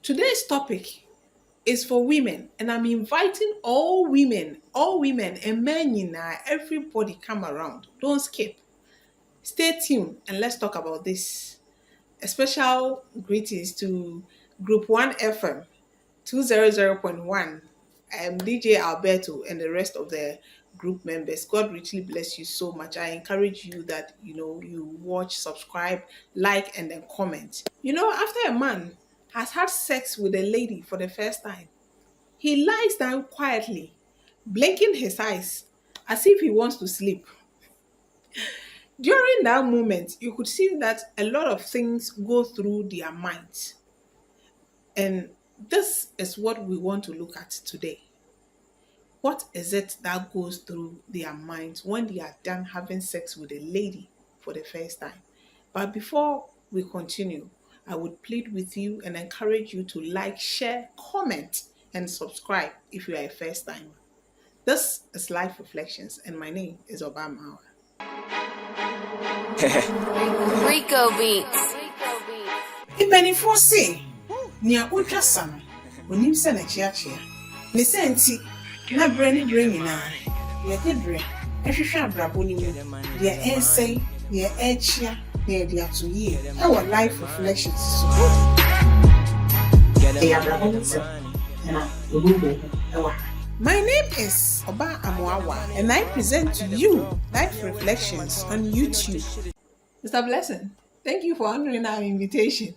Today's topic is for women, and I'm inviting all women, and men, everybody come around. Don't skip. Stay tuned and let's talk about this. A special greetings to Group 1 FM 200.1. I'm DJ Alberto and the rest of the group members. God richly bless you so much. I encourage you that you watch, subscribe, like, and then comment. After a man has had sex with a lady for the first time, he lies down quietly, blinking his eyes as if he wants to sleep. During that moment, you could see that a lot of things go through their minds. And this is what we want to look at today. What is it that goes through their minds when they are done having sex with a lady for the first time? But before we continue, I would plead with you and encourage you to like, share, comment, and subscribe if you are a first timer. This is Life Reflections, and my name is Obama. Rico Beats. Mpanimfoɔ se nea wotwa sa no onim sɛ n'akyiakyia ne sɛ nti na berɛ ne berɛ nyinaa yɛde berɛ ɛhwehwɛ abrabɔ no mu deɛ ɛnsɛe deɛ ɛkyia na yɛde ato yie ɛwɔ Life Reflections so ɛyɛ abrabɔ no sɛ na ɔbɛbɔ ɛwɔ ha. My name is Oba Amuawa and I present to you Life Reflections on YouTube. Mr. Blessing, thank you for honoring our invitation.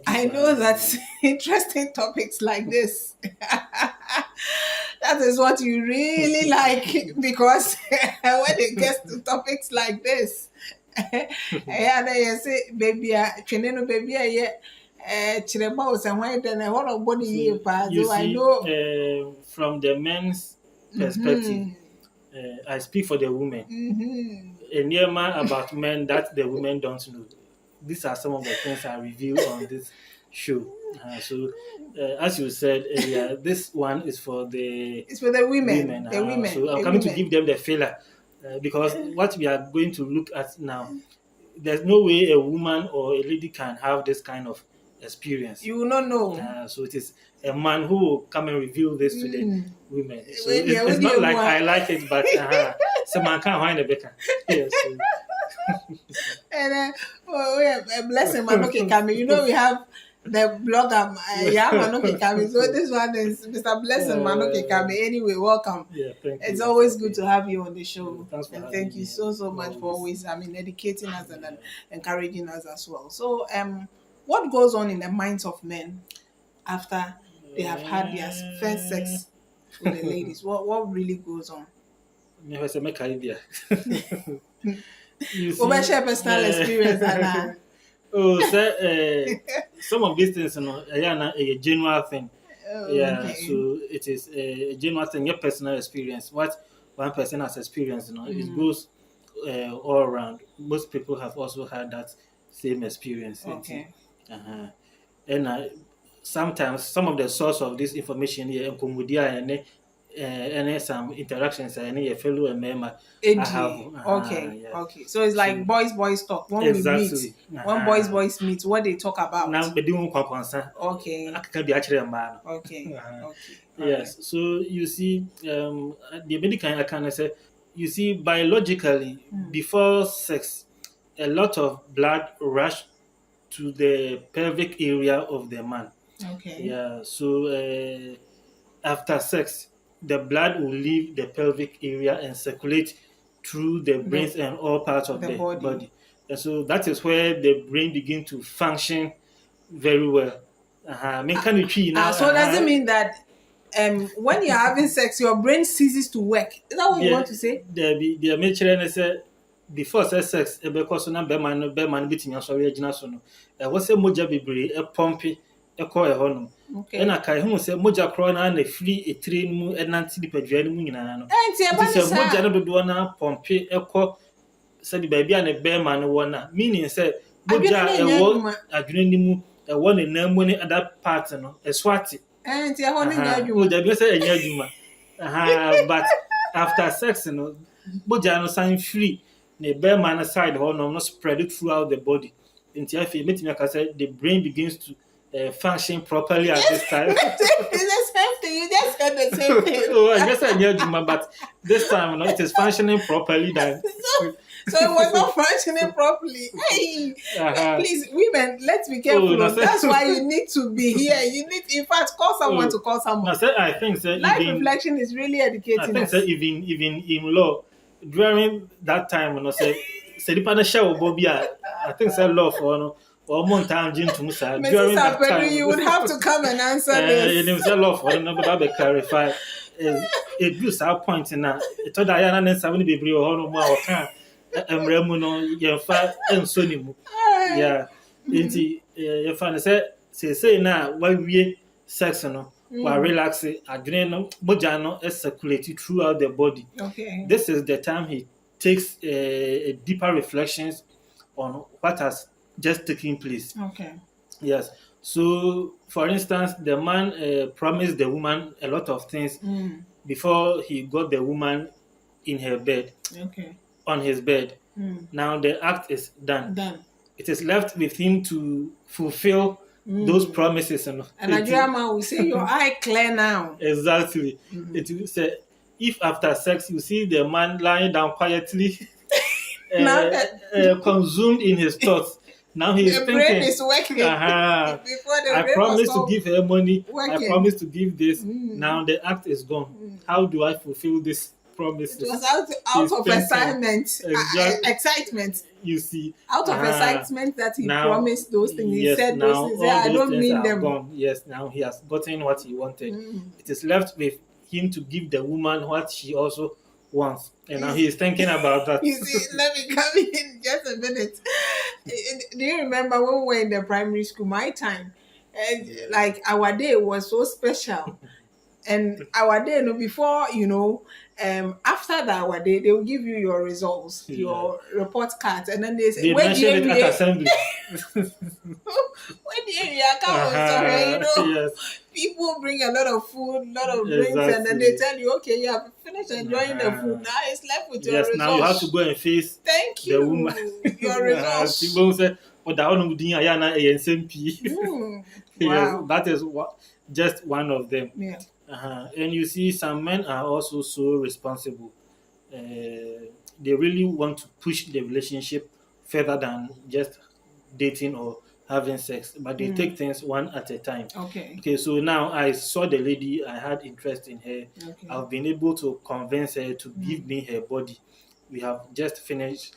I know that interesting topics like this, that is what you really like, because when it gets to topics like this, yeah, they say, baby, cheneno baby, chireba and why then a whole body you so I see, know from the men's perspective, I speak for the women. A near man about men that the women don't know. These are some of the things I reveal on this show. As you said earlier, this one is for the women. So I'm coming to give them the filler because what we are going to look at now, there's no way a woman or a lady can have this kind of experience. You will not know. So it is a man who will come and reveal this to the women. So it's not like I like it, but someone can't find a better. Yes. And blessing Manoke Kami. We have the blogger Manoke Kami. So this one is Mr. Blessing Manoke Kami. Anyway, welcome. Yeah, thank you. It's always good to have you on the show. And thank you so much for always educating us and encouraging us as well. So what goes on in the minds of men after they have had their first sex with the ladies? What really goes on? Share personal experience and some of these things, a general thing. Okay. So it is a general thing, your personal experience. What one person has experienced, it goes all around. Most people have also had that same experience. Okay. And sometimes some of the source of this information here, and some interactions, and a fellow and member. Okay. So it's like boys talk. When exactly. we meet, when boys meet, what they talk about. Now, but doing okay. I can be actually a man. Okay. Yes. So you see, the medical I can say, you see, biologically, before sex, a lot of blood rush to the pelvic area of the man. Okay. Yeah. So after sex, the blood will leave the pelvic area and circulate through the brains and all parts of the body. And so that is where the brain begins to function very well. So does it mean that when you're having sex, your brain ceases to work? Is that what you want to say? The mature said before sex, because na beman betting your sorry, no. Was a moja be a pumpy, a coy honum. And I can say moja crona and a free a train moon and nancy the pedrian moon. And moja do one pumpy, a co said baby and a bear man one, meaning said moja a wall a dream, a one in no money at that partner, a swati. And but after sex, moja no sign free. The bear man side or not spread it throughout the body. Until I feel the brain begins to function properly at this time. It's the same thing. You just said the same thing. Oh, I guess I knew Juma, but this time, it is functioning properly. Then. So it was not functioning properly. Hey, please, women, let's be careful. No, That's why you need to be here. You need, in fact, call someone to call someone. I think life reflection is really educating. I think even in law, during that time, say the partnership Bobby, I think law for or Montanjin to Musa. During that time, you would have to come and answer this. It was a law for number clarify. It gives our point in that. It told Diana and 70 baby or no more. I'm Remuno, your father, and Sonimu. Yeah, your father say now, why we sex while relaxing, adrenal, mojano is circulated throughout the body. Okay. This is the time he takes a deeper reflections on what has just taken place. Okay. Yes. So, for instance, the man promised the woman a lot of things before he got the woman in her bed. Okay. On his bed. Now the act is done. It is left with him to fulfill those promises. And Nigerian man will say, your eye clear now. Exactly. It will say, if after sex you see the man lying down quietly, consumed in his thoughts, now he is thinking, the brain is working. I promised to give her money. I promised to give this. Now the act is gone. How do I fulfill this promises? It was out of excitement. You see, out of excitement that he promised those things. He said those things. I don't mean them. Gone. Yes, now he has gotten what he wanted. It is left with him to give the woman what she also wants. And now he is thinking about that. You see, let me come in just a minute. Do you remember when we were in the primary school, my time? And like our day was so special. And our day, before, after that our day, they will give you your results, your report cards, and then they say, they mention it at assembly. When the area comes, yes. People bring a lot of food, a lot of drinks, and then they tell you, okay, you have finished enjoying the food. Now it's left with your results. Now you have to go and face the woman. Your results. Wow. That is just one of them. Yeah. And you see, some men are also so responsible. They really want to push the relationship further than just dating or having sex, but they take things one at a time. Okay, so now I saw the lady, I had interest in her. Okay. I've been able to convince her to give me her body. We have just finished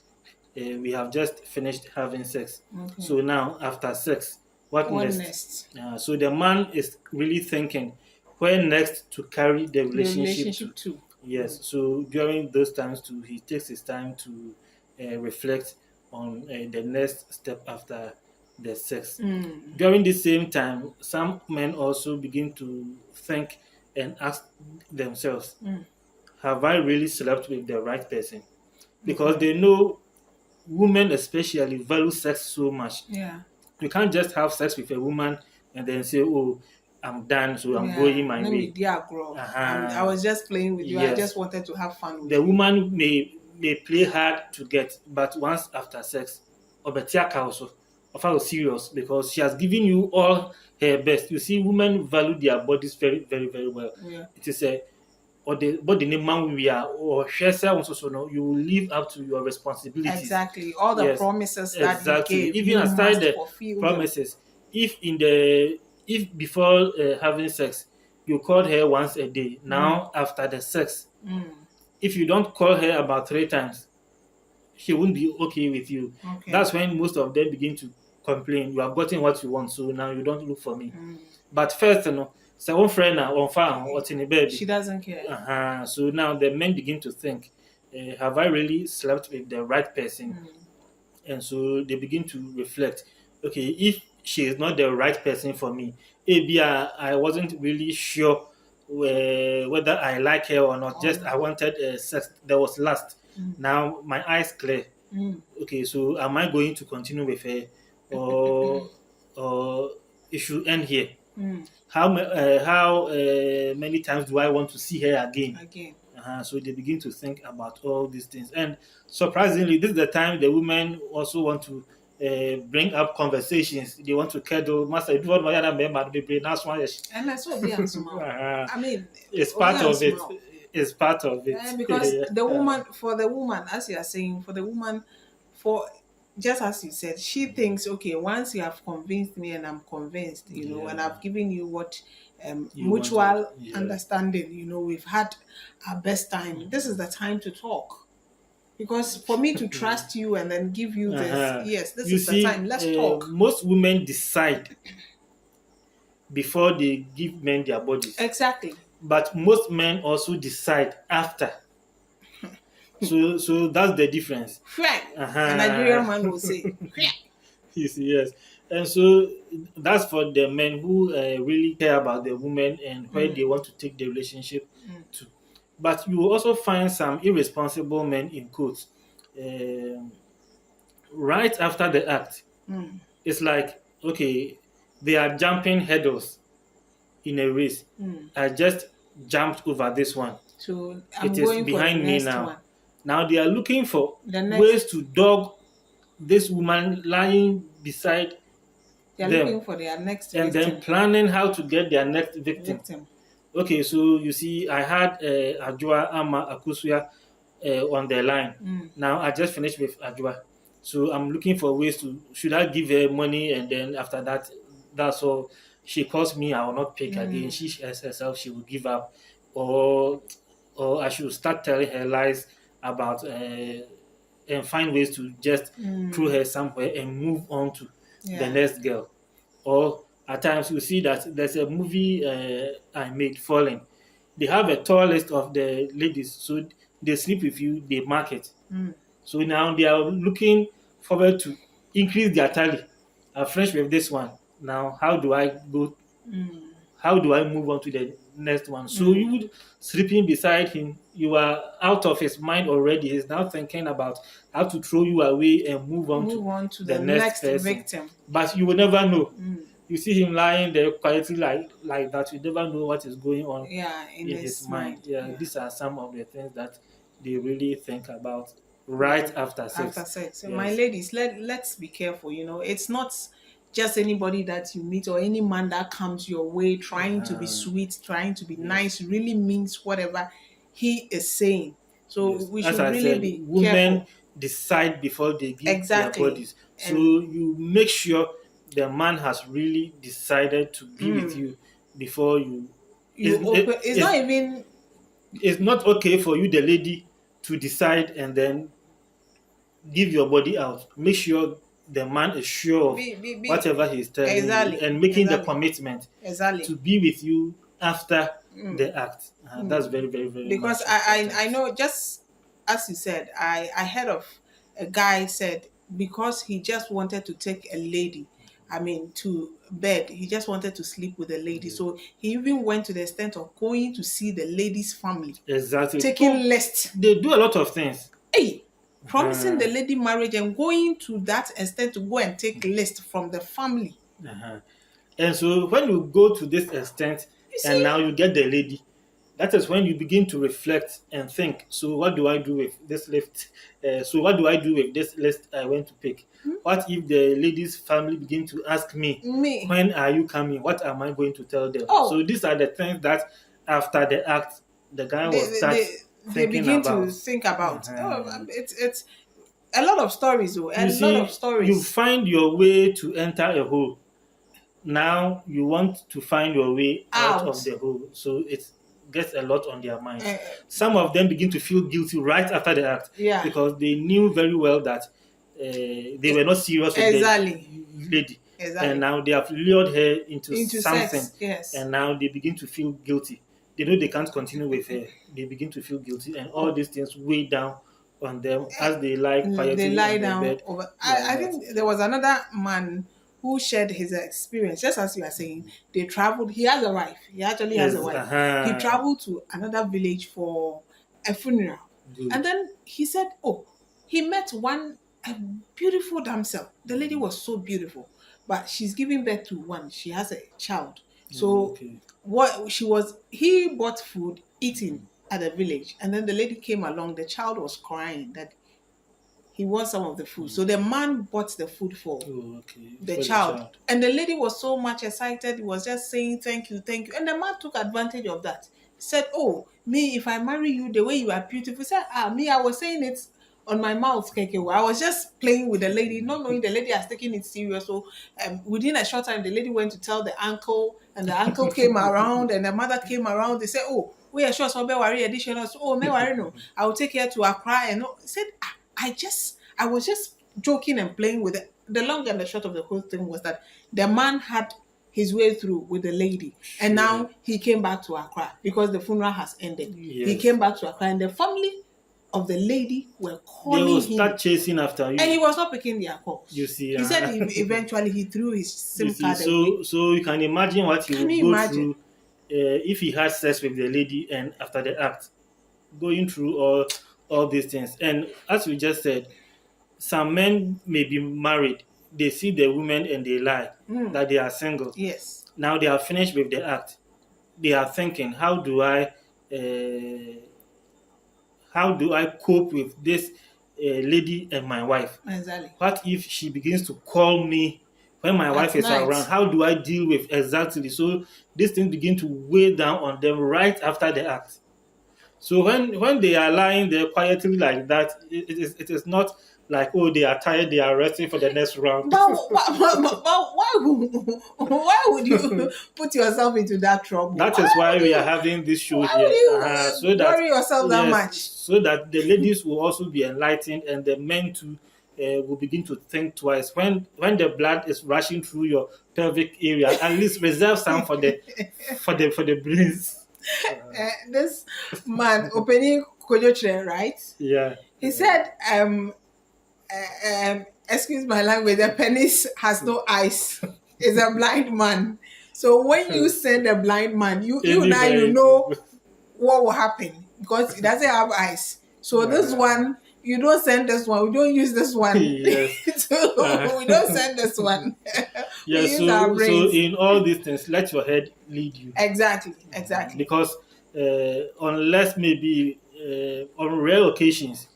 having sex. Okay. So now, after sex, what next? So the man is really thinking, where next to carry the relationship to? Yes, so during those times too, he takes his time to reflect on the next step after the sex. During the same time, some men also begin to think and ask themselves, have I really slept with the right person? Because they know women especially value sex so much. Yeah. You can't just have sex with a woman and then say, oh, I'm done, so I'm going my way. I was just playing with you. Yes. I just wanted to have fun with you. The woman may play hard to get, but once after sex, also serious because she has given you all her best. You see, women value their bodies very, very, very well. Yeah. It is the name man we are or share also you will live up to your responsibilities. Exactly. All the promises that you gave. Even aside the promises, if before having sex, you called her once a day. Now, after the sex, if you don't call her about 3 times, she won't be okay with you. Okay. That's when most of them begin to complain. You have gotten what you want, so now you don't look for me. But first, so one friend on farm, what's in the bed? She doesn't care. So now the men begin to think, have I really slept with the right person? And so they begin to reflect, okay, if she is not the right person for me, maybe I wasn't really sure whether I like her or not. Just I wanted sex. There was lust. Now my eyes clear. Okay, so am I going to continue with her, or it should end here? How many times do I want to see her again? So they begin to think about all these things, and surprisingly, this is the time the women also want to bring up conversations. They want to cuddle. Master, do what my other member be that's why And that's what be small. I mean, it's part of it. small. It's part of it. Because the woman, for the woman, as you are saying, for the woman, for just as you said, she thinks, okay, once you have convinced me and I'm convinced, and I've given you what mutual understanding, we've had our best time. This is the time to talk. Because for me to trust you and then give you this, yes, this is the time. Let's talk. Most women decide before they give men their bodies. Exactly. But most men also decide after. So that's the difference. A Nigerian man will say. Yes. And so that's for the men who really care about the woman and where they want to take the relationship to. But you will also find some irresponsible men in quotes. Right after the act, it's like, okay, they are jumping hurdles in a race. I just jumped over this one. So it is behind me now. One. Now they are looking for ways to dog this woman lying beside they are them. Looking for their next and victim. Then planning how to get their next victim. Okay, so you see, I had Ajua Ama Akusuya on the line. Now I just finished with Ajua. So I'm looking for ways to, should I give her money and then after that, that's all. She calls me, I will not pick again. She herself, she will give up. Or I should start telling her lies about and find ways to just throw her somewhere and move on to the next girl. Or at times you see that there's a movie I made, Falling. They have a tour list of the ladies. So they sleep with you, they mark it. So now they are looking forward to increase their tally. I'm friends with this one. Now, how do I go? How do I move on to the next one? So you sleeping beside him, you are out of his mind already. He's now thinking about how to throw you away and move on to the next person. Victim. But you will never know. You see him lying there quietly like that. You never know what is going on in his mind. These are some of the things that they really think about right after sex. After sex. So my ladies, let's be careful. It's not just anybody that you meet or any man that comes your way trying to be sweet, trying to be nice, really means whatever he is saying. So we should really be women careful. Decide before they give their bodies. So you make sure the man has really decided to be with you before you. It's not okay for you, the lady, to decide and then give your body out. Make sure the man is sure of whatever he's telling you and making the commitment to be with you after the act. That's very, very, very because I know, just as you said, I heard of a guy said because he just wanted to take a lady to bed. He just wanted to sleep with a lady. So he even went to the extent of going to see the lady's family. Exactly. Taking list. They do a lot of things. Promising the lady marriage and going to that extent to go and take list from the family. And so when you go to this extent and now you get the lady, that is when you begin to reflect and think, so what do I do with this list? So what do I do with this list I went to pick? What if the lady's family begin to ask me, when are you coming? What am I going to tell them? So these are the things that after the act, the guy will start they begin to think about. It's a lot of stories, though. You find your way to enter a hole. Now you want to find your way out of the hole. So it gets a lot on their minds. Some of them begin to feel guilty right after the act because they knew very well that they were not serious with the lady. And now they have lured her into something. Sex. And now they begin to feel guilty. They know they can't continue with her. They begin to feel guilty, and all these things weigh down on them as they lie quietly. They lie down bed. I think there was another man who shared his experience, just as you are saying. They traveled. He has a wife. He actually has a wife. He traveled to another village for a funeral, and then he said, he met a beautiful damsel. The lady was so beautiful, but she's giving birth to one. She has a child. So he bought food, eating at the village, and then the lady came along. The child was crying that He wants some of the food. So the man bought the food for Oh, okay. the For child. And the lady was so much excited. He was just saying, thank you, thank you. And the man took advantage of that. He said, oh, me, if I marry you the way you are beautiful. He said, me, I was saying it on my mouth, Keke. I was just playing with the lady, not knowing the lady has taken it serious. So within a short time, the lady went to tell the uncle, and the uncle came around, and the mother came around. They said, oh, we are sure so be worry additional. So, oh, me worry no. I will take her to Accra. And he said, I was just joking and playing with it. The long and the short of the whole thing was that the man had his way through with the lady, and now he came back to Accra because the funeral has ended. Yes. He came back to Accra, and the family of the lady were They calling will him, start chasing after you. and he was not picking their calls. You see, He said eventually he threw his SIM you see, card away. so you can imagine what he Can would you go imagine? through if he had sex with the lady and after the act, going through all these things. And as we just said, some men may be married. They see the woman and they lie that they are single. Yes. Now they are finished with the act. They are thinking, how do I cope with this lady and my wife? Exactly. What if she begins to call me when my wife is night. around? How do I deal with exactly? So these things begin to weigh down on them right after the act. So when they are lying there quietly like that, it is not like, oh, they are tired, they are resting for the next round. But why would you put yourself into that trouble? That is why we are having this show Why here. would you So that worry yourself that much? So that the ladies will also be enlightened and the men too will begin to think twice. When the blood is rushing through your pelvic area, at least reserve some for the brains. This man, Openi Kojotre, right? Yeah. He said, excuse my language, the penis has no eyes. Is a blind man. So when you send a blind man, you now you know what will happen because it doesn't have eyes. So this one, you don't send this one. We don't use this one. Yes. So we don't send this one. Yes. So in all these things, let your head lead you. Exactly. Because unless maybe on rare occasions,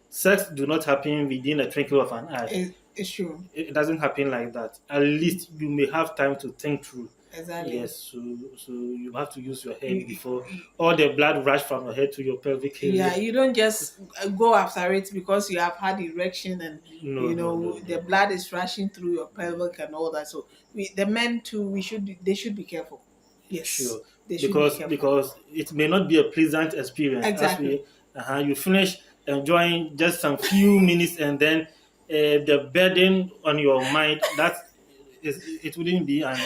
sex do not happen within a twinkle of an eye. It's true. It doesn't happen like that. At least you may have time to think through. Exactly. Yes, so you have to use your head before all the blood rush from your head to your pelvic area. Yeah, you don't just go after it because you have had erection and the blood is rushing through your pelvic and all that. So the men too, they should be careful. Yes, sure. They should be careful. Because it may not be a pleasant experience. Exactly. You finish enjoying just some few minutes and then the burden on your mind it wouldn't be an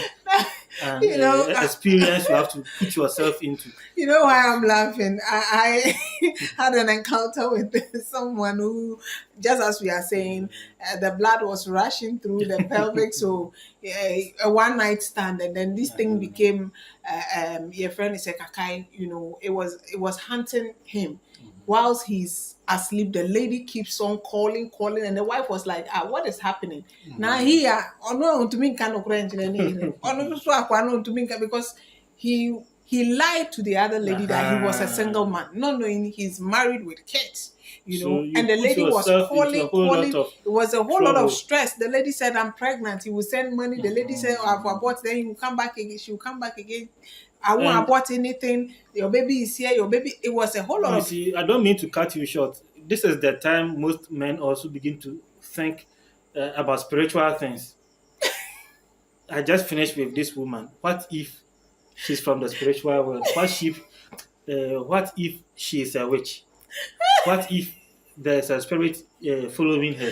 experience you have to put yourself into. You know why I'm laughing? I had an encounter with someone who, just as we are saying, the blood was rushing through the pelvic, so a one night stand, and then this thing became your friend is a kakai. It was hunting him. Whilst he's asleep, the lady keeps on calling, and the wife was like, what is happening? Now here, because he lied to the other lady that he was a single man, not knowing he's married with kids, and the lady was calling. It was a whole lot of stress. The lady said, I'm pregnant. He will send money. The lady said, I've aborted. Then he will come back again. She will come back again. I won't abort anything. Your baby is here. It was a whole lot of... See, I don't mean to cut you short. This is the time most men also begin to think about spiritual things. I just finished with this woman. What if she's from the spiritual world? What if she is a witch? What if there's a spirit following her?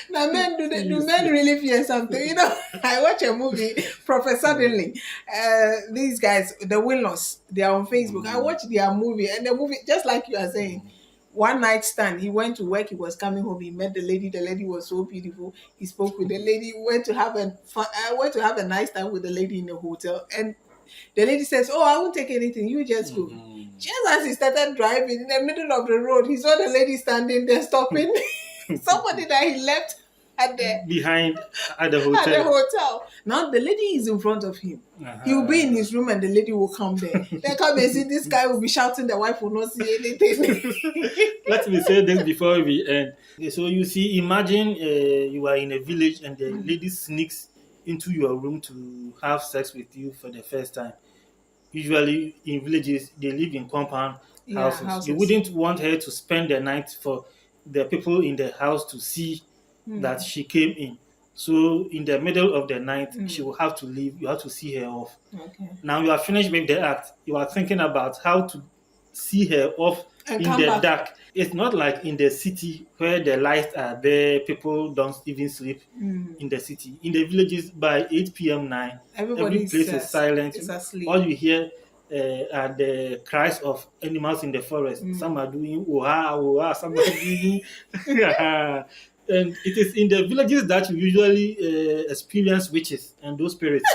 Now, men do men really fear something? I watch a movie, Professor Suddenly. These guys, the Willows, they are on Facebook. I watched their movie, and the movie, just like you are saying, one night stand. He went to work. He was coming home. He met the lady. The lady was so beautiful. He spoke with the lady. Went to have a nice time with the lady in the hotel, and the lady says, "Oh, I won't take anything. You just go." Just as he started driving in the middle of the road, he saw the lady standing there stopping. Somebody that he left at the behind at the at the hotel. hotel. Now the lady is in front of him. He will be in his room and the lady will come there. They come and see this guy will be shouting, the wife will not see anything. Let me say this before we end. Okay, so you see, imagine you are in a village and the lady sneaks into your room to have sex with you for the first time. Usually in villages, they live in compound houses. You wouldn't want her to spend the night for the people in the house to see that she came in. So in the middle of the night, she will have to leave. You have to see her off. Okay. Now you are finished with the act. You are thinking about how to see her off And in come the back. dark. It's not like in the city where the lights are there, people don't even sleep in the city. In the villages, by 8 p.m., 9, every place is silent. Is asleep. All you hear are the cries of animals in the forest. Some are doing oha, oha, some are doing. And it is in the villages that you usually experience witches and those spirits.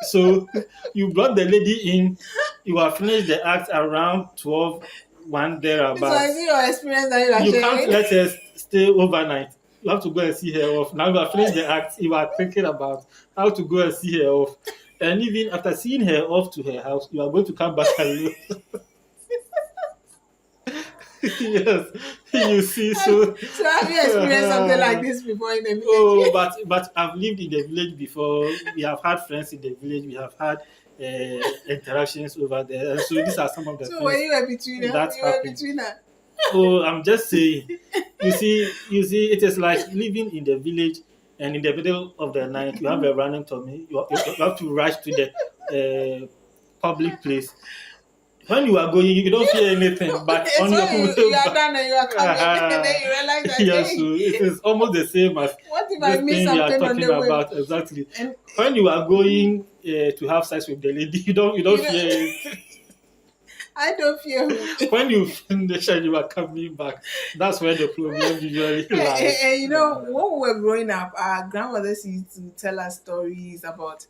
So you brought the lady in, you have finished the act around 12, 1 thereabouts. So I see your experience that you are You sharing. can't let her stay overnight. You have to go and see her off. Now you have finished the act, you are thinking about how to go and see her off. And even after seeing her off to her house, you are going to come back alone. Yes, you see, so have you experienced something like this before in the village? Oh, but I've lived in the village before. We have had friends in the village. We have had interactions over there. So these are some of the So things when you were between them, that's you were happened. between her. Oh, I'm just saying. You see, it is like living in the village, and in the middle of the night, you have a random tummy. You have to rush to the public place. When you are going, you don't feel anything, but It's on your when you are done and you are coming, and then you realize that yes, hey, so it is almost the same as what if I this miss thing we are something on talking the way? about. Exactly. And When you are going to have sex with the lady, you don't know- fear it. I don't feel. When you finish and you are coming back, that's where the problem usually lies. And you know, when we were growing up, our grandmothers used to tell us stories about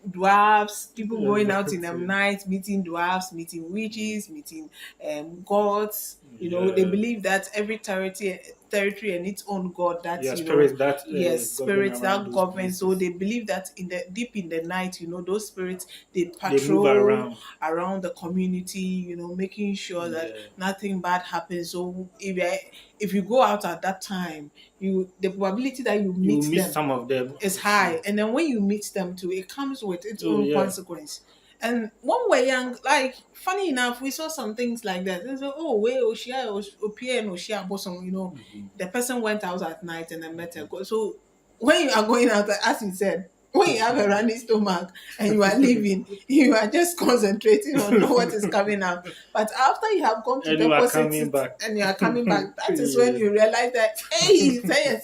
dwarfs, people going out in the night, meeting dwarfs, meeting witches, meeting gods. You know, they believe that every territory and its own god that spirits that spirits that govern. So they believe that in the deep in the night, those spirits they patrol move around the community, making sure that nothing bad happens. So if you go out at that time, the probability that you meet them some of them is high. And then when you meet them too, it comes with its own consequence. And when we're young, like funny enough, we saw some things like that. They say, oh, wait, Oshia, bosom, the person went out at night and then met her. So when you are going out, as you said, when you have a running stomach and you are leaving, you are just concentrating on what is coming out. But after you have gone to and deposit and you are coming back, that is when you realize that, hey, there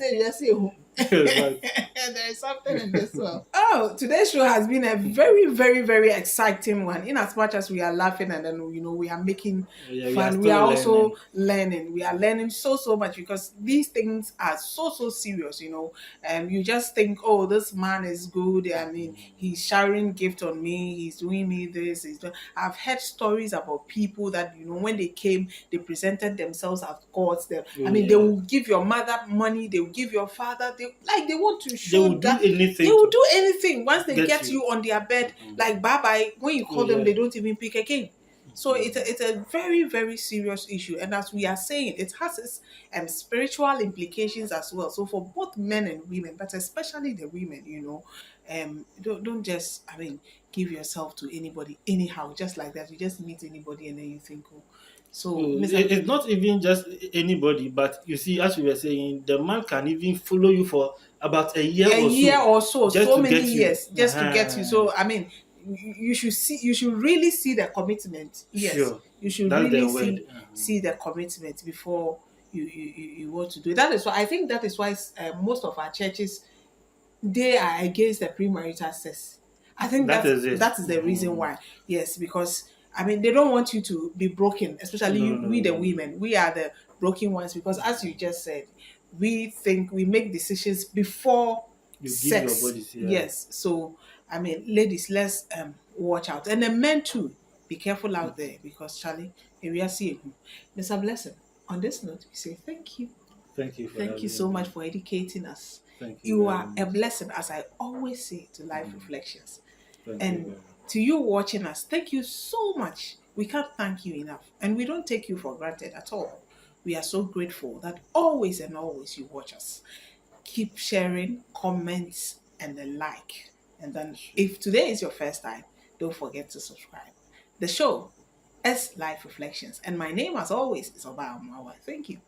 is something in this one. Oh, today's show has been a very, very, very exciting one. In as much as we are laughing and then we are making fun, we are also learning. We are learning so much because these things are so serious. You just think, oh, this man is good. I mean, he's sharing gift on me. He's doing me this. I've heard stories about people that when they came, they presented themselves as gods. They will give your mother money. They will give your father. They want to show that they will do anything once they get you on their bed. Like bye. When you call them, they don't even pick again. So it's a very, very serious issue. And as we are saying, it has its spiritual implications as well. So for both men and women, but especially the women, don't just, give yourself to anybody anyhow, just like that. You just meet anybody and then you think, oh. So it's not even just anybody, but you see, as we were saying, the man can even follow you for about a year or so, so many years just to get you. So you should really see the commitment. Yes, sure. You should really see the commitment before you want to do it. That is why I think most of our churches, they are against the premarital sex. I think that is the reason why. Yes, because they don't want you to be broken, especially we the women. We are the broken ones because, as you just said, we think we make decisions before sex. Give your bodies, Yes. So, ladies, let's watch out. And the men too, be careful out there because, Charlie, if we are seeing Mr. Blessing, on this note, we say thank you. Thank you for Thank you having so me. much for educating us. Thank you You very are a much. blessing, as I always say to Life Reflections. Thank you And very much. to you watching us, thank you so much. We can't thank you enough. And we don't take you for granted at all. We are so grateful that always and always you watch us. Keep sharing, comments, and a like. And then if today is your first time, don't forget to subscribe. The show is Life Reflections. And my name, as always, is Oba Amawa. Thank you.